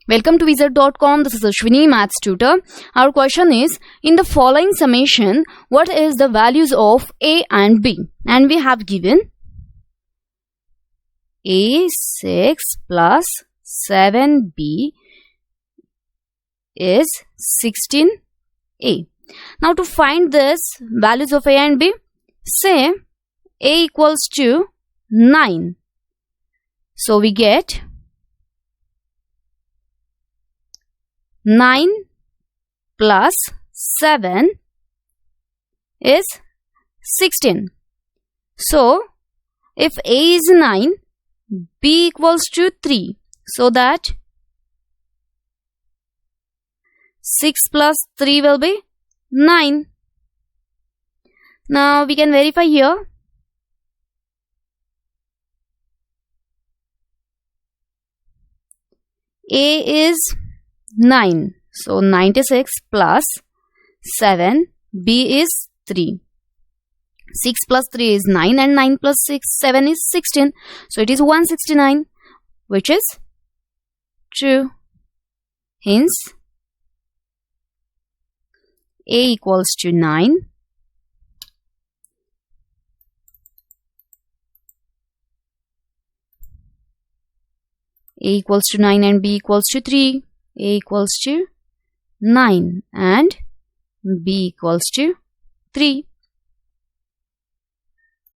Welcome to Wizard.com. This is Ashwini, Maths tutor. Our question is, in the following summation, what is the values of A and B? And we have given A6 plus 7B is 16A. Now to find this values of A and B, say A equals to 9. So we get 9 plus 7 is 16. So if A is 9, B equals to 3. So that 6 plus 3 will be 9. Now we can verify here. A is 9. So 96 plus 7. B is 3. 6 plus 3 is 9 and 9 plus 7 is 16. So it is 169, which is true. Hence, A equals to 9. A equals to 9 and B equals to 3. A equals to 9 and B equals to 3.